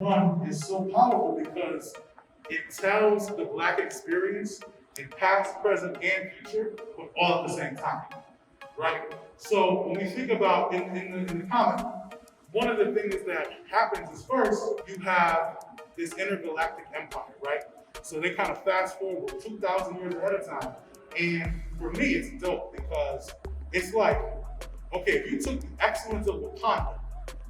One is so powerful because it tells the Black experience in past, present, and future, but all at the same time, right? So when we think about in the comic, one of the things that happens is first, you have this intergalactic empire, right? So they kind of fast forward 2,000 years ahead of time. And for me, it's dope because it's like, okay, if you took the excellence of Wakanda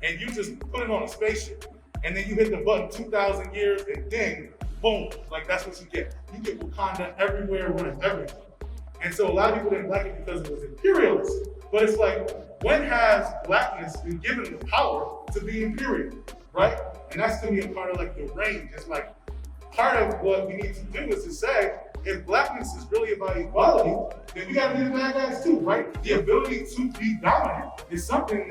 and you just put it on a spaceship, and then you hit the button 2,000 years and ding, boom, like that's what you get. You get Wakanda everywhere, running everything. And so a lot of people didn't like it because it was imperialist. But it's like, when has Blackness been given the power to be imperial, right? And that's to me a part of like the range. It's like, part of what we need to do is to say, if Blackness is really about equality, then we gotta be the bad guys too, right? The ability to be dominant is something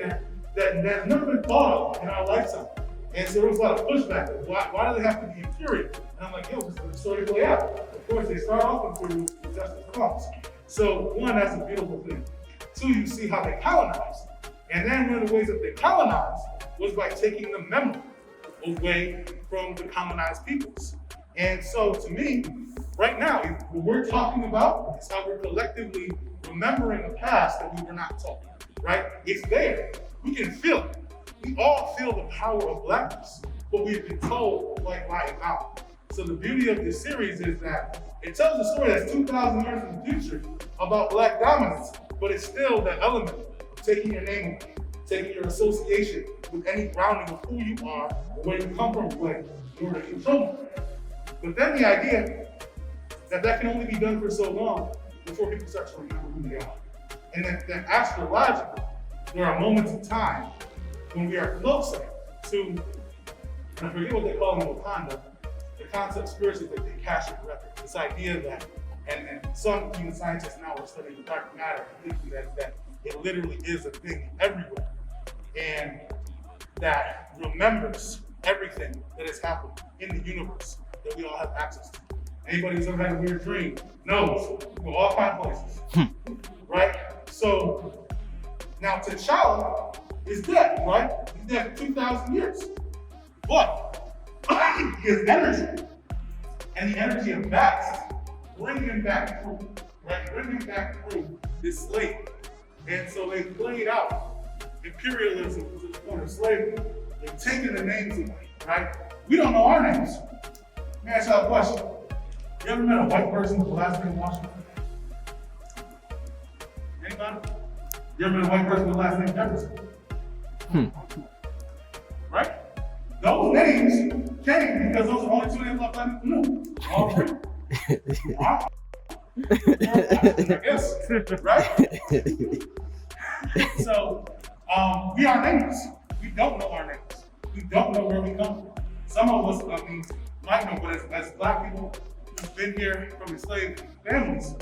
that's never been thought of in our lifetime. And so there was a lot of pushback. Why do they have to be imperial? And I'm like, yo, this is the story play out. Of course, they start off imperial with justice comes. So one, that's a beautiful thing. Two, you see how they colonized. And then one of the ways that they colonized was by taking the memory away from the colonized peoples. And so to me, right now, what we're talking about is how we're collectively remembering a past that we were not taught, right? It's there. We can feel it. We all feel the power of Blackness, but we've been told like lying out. So the beauty of this series is that it tells a story that's 2,000 years in the future about Black dominance, but it's still that element of taking your name away, taking your association with any grounding of who you are or where you come from away in order to control you. But then the idea that can only be done for so long before people start to remember who they are. And then astrologically, there are moments in time when we are closer to, I forget what they call in Wakanda, the concept spiritually that they cash it record. This idea that, and some human scientists now are studying the dark matter, thinking that it literally is a thing everywhere, and that remembers everything that has happened in the universe that we all have access to. Anybody who's ever had a weird dream knows we're all kinds of places, right? So now T'Challa is dead, right? He's dead for 2,000 years. But his energy and the energy of Bats bring him back through, right? Bring him back through this slave. And so they played out imperialism to the point of slavery. They've taken the names away, right? We don't know our names. Let me ask y'all a question. You ever met a white person with the last name Washington? Anybody? You ever met a white person with the last name Jefferson? Right? Those names came because those are the only two names Black people knew. All three. I guess, right? So, we are nameless. We don't know our names. We don't know where we come from. Some of us, might know, but as Black people who've been here from enslaved families,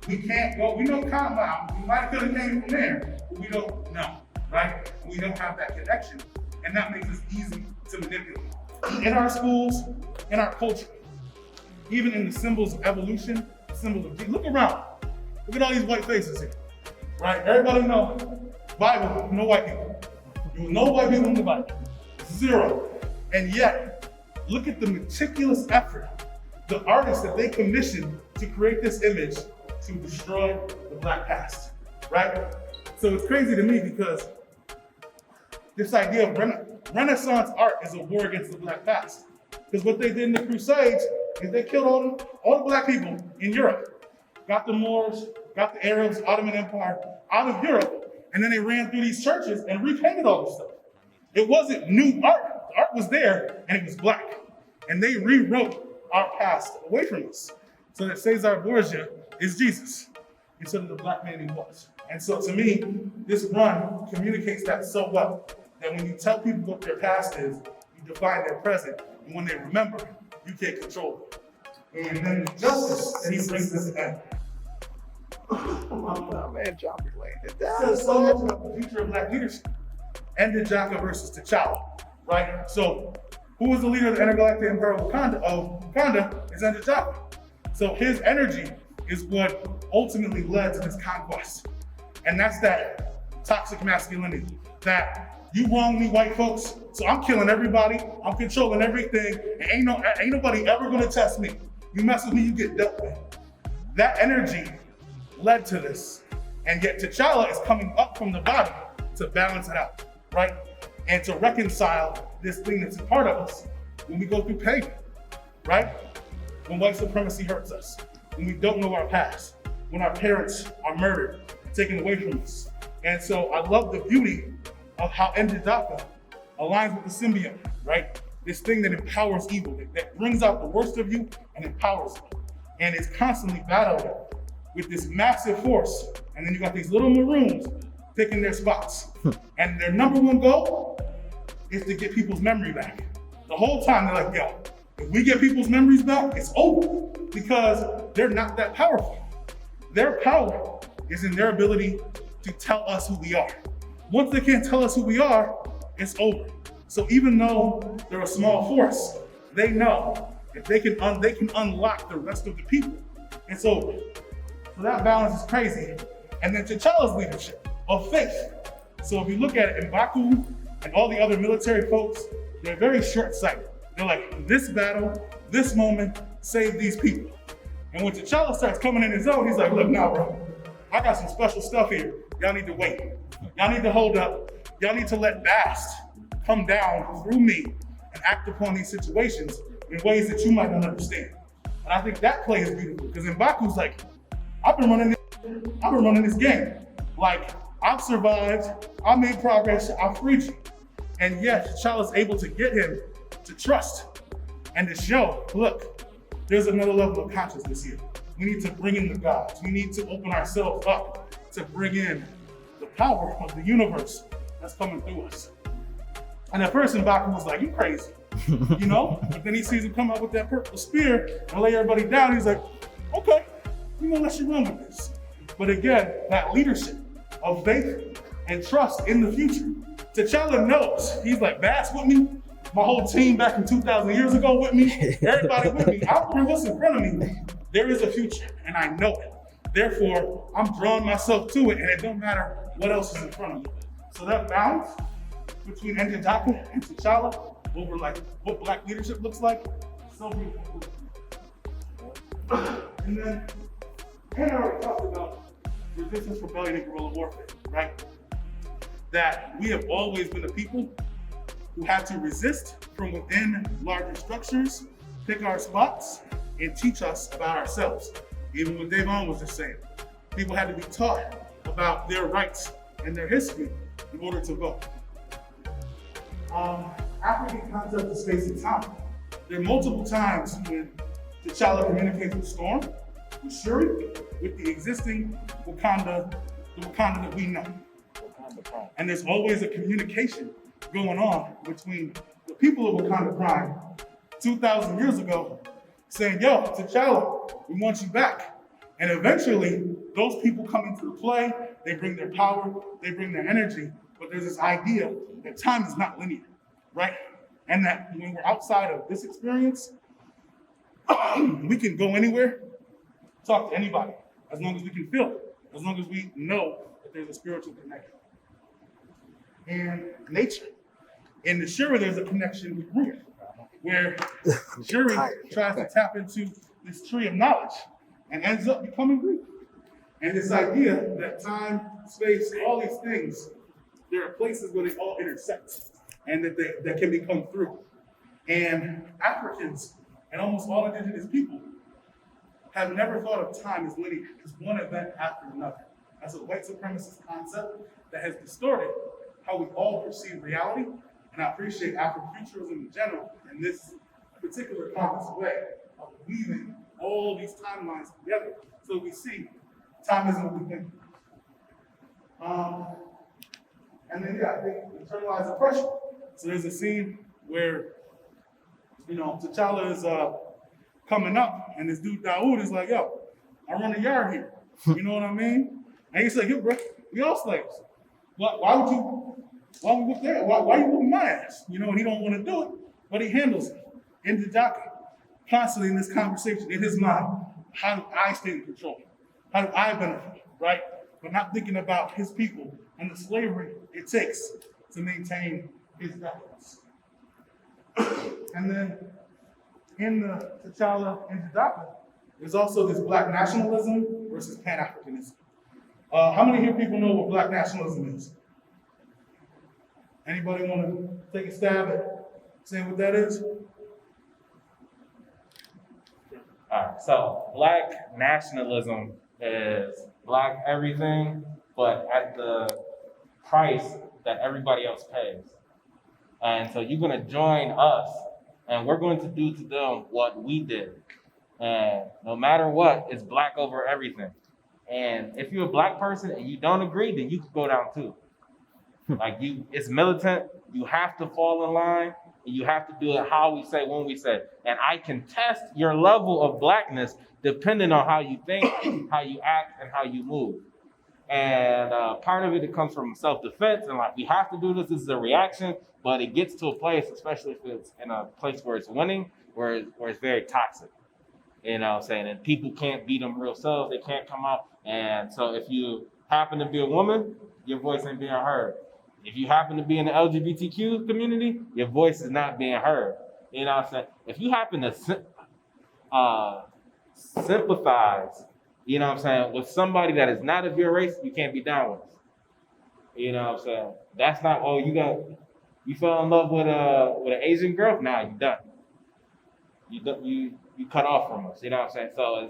we can't go, we know kind of, we might have came from there, but we don't know, right? We don't have that connection, and that makes us easy to manipulate. In our schools, in our culture, even in the symbols of evolution, the symbols of, look around, look at all these white faces here, right? Everybody know, Bible, no white people. There was no white people in the Bible, zero. And yet, look at the meticulous effort, the artists that they commissioned to create this image to destroy the Black past, right? So it's crazy to me because this idea of Renaissance art is a war against the Black past. Because what they did in the Crusades is they killed all the Black people in Europe. Got the Moors, got the Arabs, Ottoman Empire out of Europe, and then they ran through these churches and repainted all this stuff. It wasn't new art. The art was there and it was Black. And they rewrote our past away from us. So that Cesar Borgia is Jesus instead of the Black man he was. And so to me, this run communicates that so well, that when you tell people what their past is, you define their present, and when they remember, you can't control it. And then the justice that he brings to the end. Oh man, John be laying it down. Says so much about the future of Black leadership. And T'Chaka versus T'Challa, right? So who was the leader of the Intergalactic Empire of Wakanda is T'Chaka. So his energy is what ultimately led to this conquest. And that's that toxic masculinity, that You wrong me, white folks, so I'm killing everybody, I'm controlling everything, and ain't nobody ever gonna test me. You mess with me, you get dealt with. That energy led to this. And yet T'Challa is coming up from the bottom to balance it out, right? And to reconcile this thing that's a part of us when we go through pain, right? When white supremacy hurts us, when we don't know our past, when our parents are murdered, taken away from us. And so I love the beauty of how N'Jadaka aligns with the symbiote, right? This thing that empowers evil, that brings out the worst of you and empowers you. And it's constantly battling with this massive force. And then you got these little maroons picking their spots. And their number one goal is to get people's memory back. The whole time they're like, yo, if we get people's memories back, it's over, because they're not that powerful. Their power is in their ability to tell us who we are. Once they can't tell us who we are, it's over. So even though they're a small force, they know that they can unlock the rest of the people. And so that balance is crazy. And then T'Challa's leadership of faith. So if you look at it, M'Baku and all the other military folks, they're very short-sighted. They're like, this battle, this moment, save these people. And when T'Challa starts coming in his own, he's like, look, nah, bro, I got some special stuff here. Y'all need to wait. Y'all need to hold up. Y'all need to let Bast come down through me and act upon these situations in ways that you might not understand. And I think that play is beautiful, because M'Baku's like, I've been running this game. Like, I've survived, I made progress, I freed you. And yet, T'Challa's able to get him to trust and to show, look, there's another level of consciousness here. We need to bring in the gods. We need to open ourselves up to bring in the power of the universe that's coming through us. And at first, M'Baku was like, you crazy, you know? But then he sees him come up with that purple spear and lay everybody down. He's like, okay, we're gonna let you run with this. But again, that leadership of faith and trust in the future. T'Challa knows. He's like, Bast with me, my whole team back in 2,000 years ago with me, everybody with me. I don't care what's in front of me. There is a future, and I know it. Therefore, I'm drawing myself to it, and it don't matter what else is in front of me. So that balance between N'Jadaka and T'Challa over like what Black leadership looks like, so beautiful. And then, I already talked about resistance, rebellion, and guerrilla warfare, right? That we have always been a people who had to resist from within larger structures, pick our spots, and teach us about ourselves. Even what Davon was just saying, people had to be taught about their rights and their history in order to vote. African concept of space and time. There are multiple times when T'Challa communicates with Storm, with Shuri, with the existing Wakanda, the Wakanda that we know. And there's always a communication going on between the people of Wakanda Prime 2,000 years ago saying, yo, T'Challa, we want you back. And eventually, those people come into the play, they bring their power, they bring their energy, but there's this idea that time is not linear, right? And that when we're outside of this experience, we can go anywhere, talk to anybody, as long as we can feel it, as long as we know that there's a spiritual connection. And nature. In the Shuri, there's a connection with Ruth, where Shuri tries to tap into this tree of knowledge and ends up becoming Greek. And this idea that time, space, all these things, there are places where they all intersect and that can become through. And Africans and almost all indigenous people have never thought of time as linear, as one event after another. That's a white supremacist concept that has distorted how we all perceive reality. And I appreciate Afrofuturism in general in this particular conscious way of weaving all these timelines together so we see time isn't what we think. And then, I think internalized oppression. So there's a scene where, T'Challa is coming up, and this dude Daoud is like, yo, I run a yard here. You know what I mean? And he's like, yo, bro, we all slaves. Why would we look there? Why you whooping my ass? And he don't want to do it, but he handles it. In N'Jadaka, constantly in this conversation, in his mind, how do I stay in control? How do I benefit, right? But not thinking about his people and the slavery it takes to maintain his decadence. And then in the T'Challa and T'Chaka, there's also this Black nationalism versus Pan-Africanism. How many here people know what Black nationalism is? Anybody want to take a stab at saying what that is? All right, so Black nationalism is Black everything, but at the price that everybody else pays. And so you're going to join us, and we're going to do to them what we did. And no matter what, it's Black over everything. And if you're a Black person and you don't agree, then you can go down too. It's militant. You have to fall in line. And you have to do it how we say, when we say. And I can test your level of Blackness depending on how you think, how you act, and how you move. And part of it comes from self-defense, and we have to do this. This is a reaction, but it gets to a place, especially if it's in a place where it's winning, where it's very toxic. You know what I'm saying? And people can't be them real selves. They can't come out. And so if you happen to be a woman, your voice ain't being heard. If you happen to be in the LGBTQ community, your voice is not being heard. You know what I'm saying? If you happen to sympathize, you know what I'm saying, with somebody that is not of your race, you can't be down with us. You know what I'm saying? That's not, you fell in love with an Asian girl? Nah, you done. You cut off from us. You know what I'm saying? So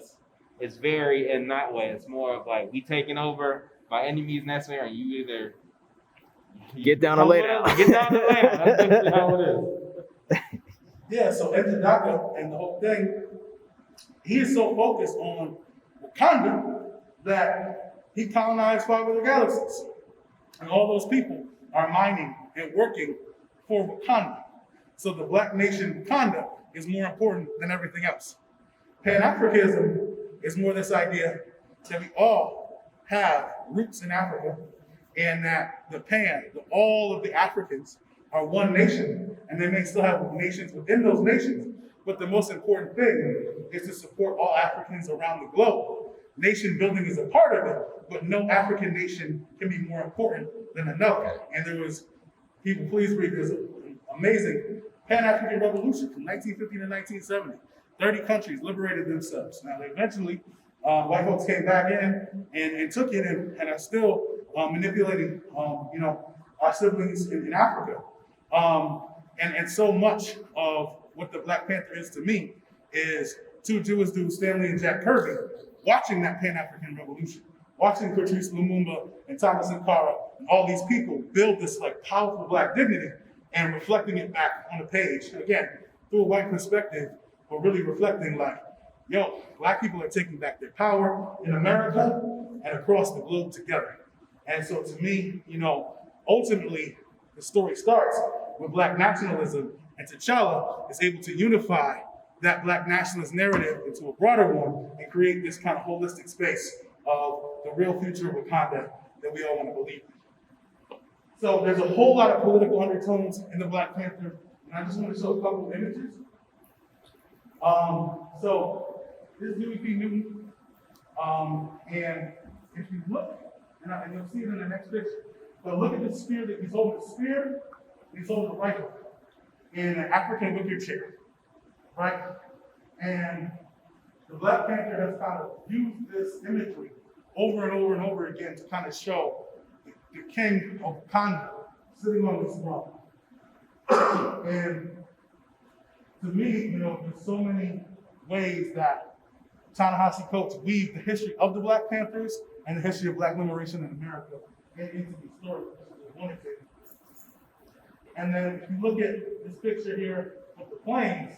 it's very in that way. It's more of we taking over by any means necessary, and you either get down or lay down. Get down or lay down. That's basically how it is. Yeah, so T'Chaka and the whole thing, he is so focused on Wakanda that he colonized 5 other galaxies. And all those people are mining and working for Wakanda. So the Black nation Wakanda is more important than everything else. Pan-Africanism is more this idea that we all have roots in Africa, and that all of the Africans are one nation, and they may still have nations within those nations. But the most important thing is to support all Africans around the globe. Nation building is a part of it, but no African nation can be more important than another. And there was, people please read this amazing Pan-African Revolution from 1950 to 1970. 30 countries liberated themselves. Now, eventually, white folks came back in and took it and are still manipulating, our siblings in Africa. And so much of what the Black Panther is to me is 2 Jewish dudes, Stanley and Jack Kirby, watching that Pan-African Revolution, watching Patrice Lumumba and Thomas Sankara and all these people build this powerful Black dignity and reflecting it back on the page. Again, through a white perspective, but really reflecting Black people are taking back their power in America and across the globe together. And so to me, ultimately, the story starts with Black nationalism, and T'Challa is able to unify that Black nationalist narrative into a broader one and create this kind of holistic space of the real future of Wakanda that we all want to believe in. So there's a whole lot of political undertones in the Black Panther, and I just want to show a couple of images. So this is Huey P. Newton, and if you look, and you'll see it in the next picture, but look at the spear that he's holding. The spear, he's holding a rifle in an African wicker chair, right? And the Black Panther has kind of used this imagery over and over and over again to kind of show the king of Wakanda sitting on this throne. And to me, there's so many ways that Ta-Nehisi Coates weave the history of the Black Panthers and the history of Black liberation in America into these stories. One example. And then if you look at this picture here of the planes,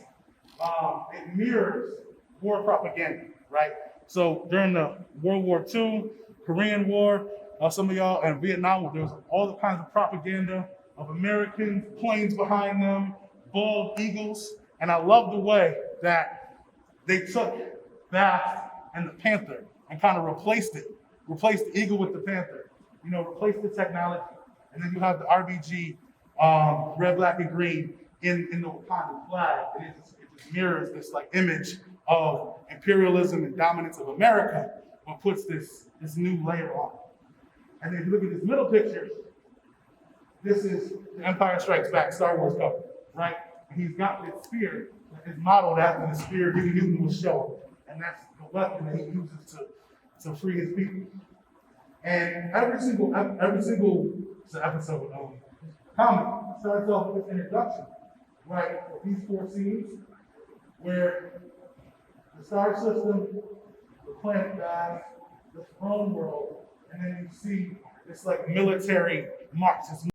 it mirrors war propaganda, right? So during the World War II, Korean War, some of y'all, and Vietnam War, there was all the kinds of propaganda of Americans, planes behind them, bald eagles. And I love the way that they took that and the Panther and kind of replaced the eagle with the Panther, replaced the technology. And then you have the RBG, red, black, and green in the Wakanda flag. And it just mirrors this image of imperialism and dominance of America, but puts this new layer on. And then if you look at this middle picture, This is the Empire Strikes Back Star Wars cover, right? And he's got this spear that is modeled after the spear he used to show, and that's the weapon that he uses to free his people. And every single episode of comic starts off with this introduction, right? With these 4 scenes where the star system, the planet dies, the throne world, and then you see this like military Marxist